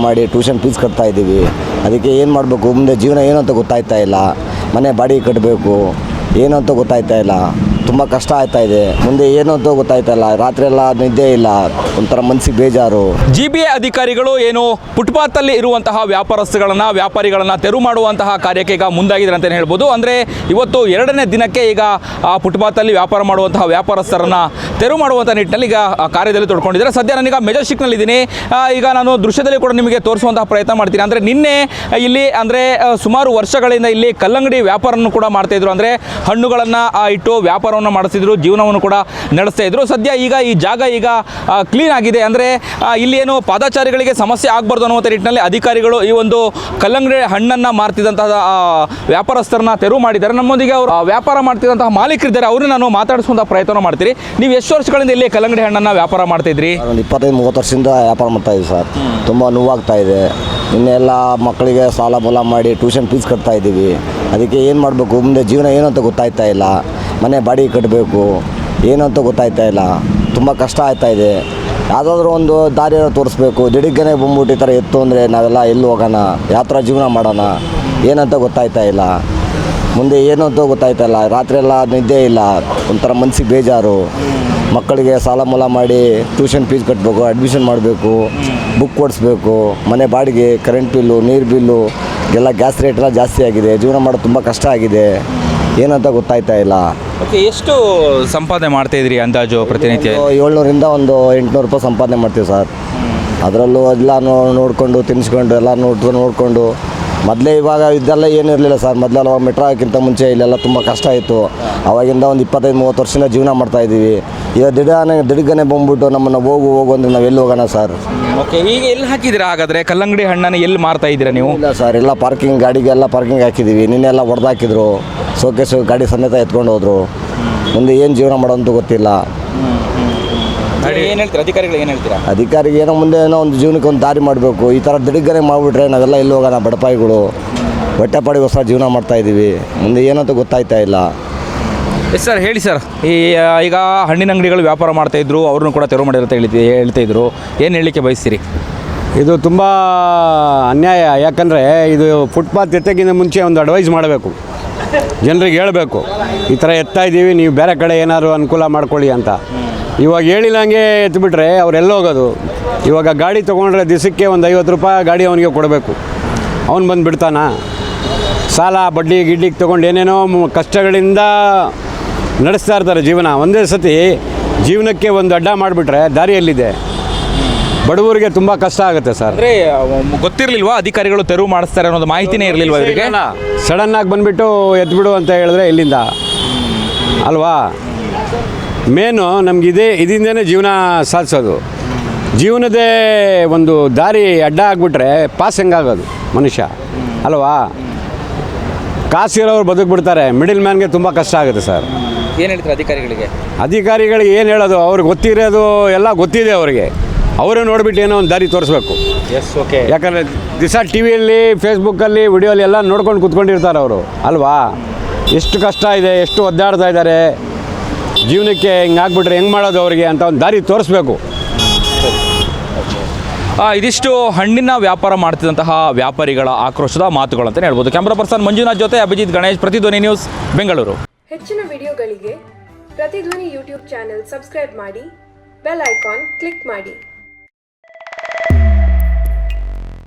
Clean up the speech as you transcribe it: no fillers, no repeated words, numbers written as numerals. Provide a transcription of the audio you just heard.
ಮಾಡಿ tuition fees ಕಟ್ತಾ ಇದ್ದೀವಿ. ಅದಕ್ಕೆ ಏನು ಮಾಡಬೇಕು, ಮುಂದೆ ಜೀವನ ಏನು ಅಂತ ಗೊತ್ತಾಯ್ತಾ ಇಲ್ಲ. ಮನೆ ಬಾಡಿಗೆ ಕಟ್ಟಬೇಕು, ಏನು ಅಂತ ಗೊತ್ತಾಯ್ತಾ ಇಲ್ಲ. ತುಂಬ ಕಷ್ಟ ಆಗ್ತಾ ಇದೆ. ಮುಂದೆ ಏನು ಅಂತ ಗೊತ್ತಾಯ್ತಾ ಇಲ್ಲ. ರಾತ್ರಿ ಎಲ್ಲ ನಿದ್ದೆ ಇಲ್ಲ, ಒಂಥರ ಮನಸ್ಸಿಗೆ ಬೇಜಾರು. GBA ಅಧಿಕಾರಿಗಳು ಏನು ಫುಟ್ಪಾತಲ್ಲಿ ಇರುವಂತಹ ವ್ಯಾಪಾರಿಗಳನ್ನು ತೆರವು ಮಾಡುವಂತಹ ಕಾರ್ಯಕ್ಕೆ ಈಗ ಮುಂದಾಗಿದ್ದಾರೆ ಅಂತಲೇ ಹೇಳ್ಬೋದು. ಅಂದರೆ ಇವತ್ತು 2ನೇ ದಿನಕ್ಕೆ ಈಗ ಫುಟ್ಪಾತಲ್ಲಿ ವ್ಯಾಪಾರ ಮಾಡುವಂತಹ ವ್ಯಾಪಾರಸ್ಥರನ್ನು ತೆರವು ಮಾಡುವಂಥ ನಿಟ್ಟಿನಲ್ಲಿ ಈಗ ಕಾರ್ಯದಲ್ಲಿ ತೊಡ್ಕೊಂಡಿದ್ದಾರೆ. ಸದ್ಯ ನಾನೀಗ ಮೆಜೆಸ್ಟಿಕ್ನಲ್ಲಿದ್ದೀನಿ. ಈಗ ನಾನು ದೃಶ್ಯದಲ್ಲಿ ಕೂಡ ನಿಮಗೆ ತೋರಿಸುವಂತಹ ಪ್ರಯತ್ನ ಮಾಡ್ತೀನಿ. ಅಂದರೆ ನಿನ್ನೆ ಇಲ್ಲಿ ಅಂದರೆ ಸುಮಾರು ವರ್ಷಗಳಿಂದ ಇಲ್ಲಿ ಕಲ್ಲಂಗಡಿ ವ್ಯಾಪಾರವನ್ನು ಕೂಡ ಮಾಡ್ತಾಯಿದ್ರು. ಅಂದರೆ ಹಣ್ಣುಗಳನ್ನು ಇಟ್ಟು ವ್ಯಾಪಾರವನ್ನು ಮಾಡಿಸ್ತಿದ್ರು, ಜೀವನವನ್ನು ಕೂಡ ನಡೆಸ್ತಾ ಇದ್ರು. ಸದ್ಯ ಈಗ ಈ ಜಾಗ ಈಗ ಕ್ಲೀನ್ ಆಗಿದೆ. ಅಂದರೆ ಇಲ್ಲಿ ಏನು ಪಾದಚಾರಿಗಳಿಗೆ ಸಮಸ್ಯೆ ಆಗಬಾರ್ದು ಅನ್ನುವಂಥ ನಿಟ್ಟಿನಲ್ಲಿ ಅಧಿಕಾರಿಗಳು ಈ ಒಂದು ಕಲ್ಲಂಗಡಿ ಹಣ್ಣನ್ನು ಮಾರ್ತಿದ್ದಂತಹ ವ್ಯಾಪಾರಸ್ಥರನ್ನ ತೆರವು ಮಾಡಿದ್ದಾರೆ. ನಮ್ಮೊಂದಿಗೆ ಅವರು ವ್ಯಾಪಾರ ಮಾಡ್ತಿದ್ದಂತಹ ಮಾಲೀಕರಿದ್ದಾರೆ, ಅವ್ರನ್ನ ನಾನು ಮಾತಾಡಿಸುವಂಥ ಪ್ರಯತ್ನ ಮಾಡ್ತೀರಿ. ನೀವು ಎಷ್ಟು ವರ್ಷಗಳಿಂದ ಇಲ್ಲಿ ಕಲ್ಲಂಗಡಿ ಹಣ್ಣನ್ನು ವ್ಯಾಪಾರ ಮಾಡ್ತಿದ್ರಿ? ಒಂದು 25-30 ವರ್ಷದಿಂದ ವ್ಯಾಪಾರ ಮಾಡ್ತಾಯಿದ್ದೀವಿ ಸರ್. ತುಂಬ ನೋವಾಗ್ತಾ ಇದೆ. ಇನ್ನೆಲ್ಲ ಮಕ್ಕಳಿಗೆ ಸಾಲ ಮೂಲ ಮಾಡಿ ಟ್ಯೂಷನ್ ಫೀಸ್ ಕಟ್ತಾ ಇದ್ದೀವಿ. ಅದಕ್ಕೆ ಏನು ಮಾಡಬೇಕು, ಮುಂದೆ ಜೀವನ ಏನು ಅಂತ ಗೊತ್ತಾಯ್ತಾ ಇಲ್ಲ. ಮನೆ ಬಾಡಿಗೆ ಕಟ್ಟಬೇಕು, ಏನು ಅಂತ ಗೊತ್ತಾಯ್ತಾ ಇಲ್ಲ. ತುಂಬ ಕಷ್ಟ ಆಗ್ತಾ ಇದೆ. ಯಾವುದಾದ್ರೂ ಒಂದು ದಾರಿಯನ್ನು ತೋರಿಸ್ಬೇಕು. ದಿಢೀರ್ಗನೆ ಬಂದ್ಬಿಟ್ಟು ಈ ಥರ ಎತ್ತು ಅಂದರೆ ನಾವೆಲ್ಲ ಎಲ್ಲಿ ಹೋಗೋಣ, ಯಾವ ಥರ ಜೀವನ ಮಾಡೋಣ, ಏನಂತ ಗೊತ್ತಾಯ್ತಾ ಇಲ್ಲ. ಮುಂದೆ ಏನು ಅಂತ ಗೊತ್ತಾಯ್ತಾ ಇಲ್ಲ. ರಾತ್ರಿ ಎಲ್ಲ ನಿದ್ದೆ ಇಲ್ಲ, ಒಂಥರ ಮನಸ್ಸಿಗೆ ಬೇಜಾರು. ಮಕ್ಕಳಿಗೆ ಸಾಲ ಮೂಲ ಮಾಡಿ ಟ್ಯೂಷನ್ ಫೀಸ್ ಕಟ್ಟಬೇಕು, ಅಡ್ಮಿಷನ್ ಮಾಡಬೇಕು, ಬುಕ್ ಕೊಡಿಸ್ಬೇಕು, ಮನೆ ಬಾಡಿಗೆ, ಕರೆಂಟ್ ಬಿಲ್ಲು, ನೀರು ಬಿಲ್ಲು ಎಲ್ಲ, ಗ್ಯಾಸ್ ರೇಟ್ ಎಲ್ಲ ಜಾಸ್ತಿ ಆಗಿದೆ. ಜೀವನ ಮಾಡೋದು ತುಂಬ ಕಷ್ಟ ಆಗಿದೆ. ಏನಂತ ಗೊತ್ತಾಯ್ತಾ ಇಲ್ಲ. ಓಕೆ, ಎಷ್ಟು ಸಂಪಾದನೆ ಮಾಡ್ತಾಯಿದ್ರಿ ಅಂದಾಜು ಪ್ರತಿನಿತ್ಯ? 700ರಿಂದ ಒಂದು 800 ರೂಪಾಯಿ ಸಂಪಾದನೆ ಮಾಡ್ತೀವಿ ಸರ್. ಅದರಲ್ಲೂ ಎಲ್ಲ ನೋಡಿಕೊಂಡು ತಿನ್ನಿಸ್ಕೊಂಡು ಎಲ್ಲ ನೋಡಿಕೊಂಡು ಮೊದಲೇ ಇವಾಗ ಇದೆಲ್ಲ ಏನಿರಲಿಲ್ಲ ಸರ್. ಮೊದಲೆಲ್ಲ ಮೆಟ್ರೋ ಹಾಕಿಂತ ಮುಂಚೆ ಇಲ್ಲೆಲ್ಲ ತುಂಬ ಕಷ್ಟ ಇತ್ತು. ಅವಾಗಿಂದ ಒಂದು 25-30 ವರ್ಷದಿಂದ ಜೀವನ ಮಾಡ್ತಾಯಿದ್ದೀವಿ. ಈಗ ದಿಢೀರ್ಗನೆ ಬಂದ್ಬಿಟ್ಟು ನಮ್ಮನ್ನು ಹೋಗು ಅಂದರೆ ನಾವು ಎಲ್ಲಿ ಹೋಗೋಣ ಸರ್? ಓಕೆ, ಈಗ ಎಲ್ಲಿ ಹಾಕಿದ್ದೀರಾ ಹಾಗಾದರೆ ಕಲ್ಲಂಗಡಿ ಹಣ್ಣನ್ನು ಎಲ್ಲಿ ಮಾರ್ತಾ ಇದ್ದೀರಾ ನೀವು? ಇಲ್ಲ ಸರ್, ಎಲ್ಲ ಪಾರ್ಕಿಂಗ್, ಗಾಡಿಗೆಲ್ಲ ಪಾರ್ಕಿಂಗ್ ಹಾಕಿದ್ದೀವಿ. ನಿನ್ನೆಲ್ಲ ಹೊಡೆದಾಕಿದ್ರು, ಸೋಕೇಸು ಗಾಡಿ ಸಮೇತ ಎತ್ಕೊಂಡು ಹೋದರು. ಮುಂದೆ ಏನು ಜೀವನ ಮಾಡೋಂತ ಗೊತ್ತಿಲ್ಲ. ಏನು ಹೇಳ್ತೀರಾ ಅಧಿಕಾರಿಗಳು, ಏನು ಹೇಳ್ತೀರಾ? ಅಧಿಕಾರಿಗೆ ಏನೋ ಮುಂದೆ ಏನೋ ಒಂದು ಜೀವನಕ್ಕೆ ಒಂದು ದಾರಿ ಮಾಡಬೇಕು. ಈ ಥರ ದಿಢೀರ್ಗನೆ ಮಾಡಿಬಿಟ್ರೆ ನಾವೆಲ್ಲ ಎಲ್ಲಿ ಹೋಗೋಣ? ಬಡಪಾಯಿಗಳು ಹೊಟ್ಟೆಪಾಡಿಗೋಸ್ಕರ ಜೀವನ ಮಾಡ್ತಾಯಿದ್ದೀವಿ. ಮುಂದೆ ಏನಂತ ಗೊತ್ತಾಯ್ತಾ ಇಲ್ಲ. ಎಸ್ ಸರ್, ಹೇಳಿ ಸರ್. ಈಗ ಹಣ್ಣಿನ ಅಂಗಡಿಗಳು ವ್ಯಾಪಾರ ಮಾಡ್ತಾಯಿದ್ರು, ಅವ್ರನ್ನೂ ಕೂಡ ತೆರವು ಮಾಡಿರುತ್ತೆ ಹೇಳ್ತಾಯಿದ್ರು. ಏನು ಹೇಳಲಿಕ್ಕೆ ಬಯಸ್ತೀರಿ? ಇದು ತುಂಬ ಅನ್ಯಾಯ. ಯಾಕಂದರೆ ಇದು ಫುಟ್ಪಾತ್ ಎತ್ತಕ್ಕಿಂತ ಮುಂಚೆ ಒಂದು ಅಡ್ವೈಸ್ ಮಾಡಬೇಕು, ಜನರಿಗೆ ಹೇಳಬೇಕು, ಈ ಥರ ಎತ್ತಾ ಇದ್ದೀವಿ, ನೀವು ಬೇರೆ ಕಡೆ ಏನಾದ್ರು ಅನುಕೂಲ ಮಾಡ್ಕೊಳ್ಳಿ ಅಂತ. ಇವಾಗ ಹೇಳಿಲ್ಲಂಗೆ ಎತ್ಬಿಟ್ರೆ ಅವ್ರು ಹೋಗೋದು? ಇವಾಗ ಗಾಡಿ ತೊಗೊಂಡ್ರೆ ದಿವಸಕ್ಕೆ ಒಂದು 50 ರೂಪಾಯಿ ಗಾಡಿ ಅವನಿಗೆ ಕೊಡಬೇಕು. ಅವ್ನು ಬಂದು ಬಿಡ್ತಾನ? ಸಾಲ ಬಡ್ಡಿ ಗಿಡ್ಡಿಗೆ ತೊಗೊಂಡು ಏನೇನೋ ಕಷ್ಟಗಳಿಂದ ನಡೆಸ್ತಾ ಇರ್ತಾರೆ ಜೀವನ. ಒಂದೇ ಸತಿ ಜೀವನಕ್ಕೆ ಒಂದು ಅಡ್ಡ ಮಾಡಿಬಿಟ್ರೆ ದಾರಿಯಲ್ಲಿದೆ. ಬಡವರಿಗೆ ತುಂಬ ಕಷ್ಟ ಆಗುತ್ತೆ ಸರ್. ಅಂದರೆ ಗೊತ್ತಿರಲಿಲ್ವಾ ಅಧಿಕಾರಿಗಳು ತೆರವು ಮಾಡಿಸ್ತಾರೆ ಅನ್ನೋದು ಮಾಹಿತಿನೇ ಇರಲಿಲ್ವಾ ಇವರಿಗೆ? ಸಡನ್ನಾಗಿ ಬಂದುಬಿಟ್ಟು ಎತ್ಬಿಡು ಅಂತ ಹೇಳಿದ್ರೆ ಎಲ್ಲಿಂದ ಅಲ್ವಾ? ಮೇನು ನಮಗಿದೆ, ಇದರಿಂದನೇ ಜೀವನ ಸಾಧಿಸೋದು. ಜೀವನದೇ ಒಂದು ದಾರಿ ಅಡ್ಡ ಆಗಿಬಿಟ್ರೆ ಪಾಸ್ ಹೆಂಗಾಗೋದು ಮನುಷ್ಯ ಅಲ್ವಾ? ಕಾಸಿರೋರು ಬದುಕ್ಬಿಡ್ತಾರೆ, ಮಿಡಿಲ್ ಮ್ಯಾನ್ಗೆ ತುಂಬ ಕಷ್ಟ ಆಗುತ್ತೆ ಸರ್. ಏನು ಹೇಳ್ತಾರೆ ಅಧಿಕಾರಿಗಳಿಗೆ ಏನು ಹೇಳೋದು? ಅವ್ರಿಗೆ ಗೊತ್ತಿರೋದು ಎಲ್ಲ ಗೊತ್ತಿದೆ ಅವರಿಗೆ. ಅವರೇ ನೋಡಿಬಿಟ್ಟು ಏನೋ ಒಂದು ದಾರಿ ತೋರಿಸ್ಬೇಕು. Yes, okay. ಯಾಕಂದರೆ ದಿವಸ ಟಿ ವಿಯಲ್ಲಿ, ಫೇಸ್ಬುಕ್ಕಲ್ಲಿ, ವಿಡಿಯೋಲಿ ಎಲ್ಲ ನೋಡ್ಕೊಂಡು ಕೂತ್ಕೊಂಡಿರ್ತಾರೆ ಅವರು ಅಲ್ವಾ? ಎಷ್ಟು ಕಷ್ಟ ಇದೆ, ಎಷ್ಟು ಒದ್ದಾಡ್ತಾ ಇದ್ದಾರೆ, ಜೀವನಕ್ಕೆ ಹಿಂಗಾಗ್ಬಿಟ್ರೆ ಹೆಂಗೆ ಮಾಡೋದು ಅವರಿಗೆ ಅಂತ ಒಂದು ದಾರಿ ತೋರಿಸ್ಬೇಕು. ಇದಿಷ್ಟು ಹಣ್ಣಿನ ವ್ಯಾಪಾರ ಮಾಡ್ತಿದ್ದಂತಹ ವ್ಯಾಪಾರಿಗಳ ಆಕ್ರೋಶದ ಮಾತುಗಳು ಅಂತಲೇ ಹೇಳ್ಬೋದು. ಕ್ಯಾಮ್ರಾ ಪರ್ಸನ್ ಮಂಜುನಾಥ್ ಜೊತೆ ಅಭಿಜಿತ್ ಗಣೇಶ್, ಪ್ರತಿಧ್ವನಿ ನ್ಯೂಸ್, ಬೆಂಗಳೂರು. ಹೆಚ್ಚಿನ ವಿಡಿಯೋಗಳಿಗೆ ಪ್ರತಿಧ್ವನಿ ಯೂಟ್ಯೂಬ್ ಚಾನೆಲ್ ಸಬ್ಸ್ಕ್ರೈಬ್ ಮಾಡಿ, ಬೆಲ್ ಐಕಾನ್ ಕ್ಲಿಕ್ ಮಾಡಿ.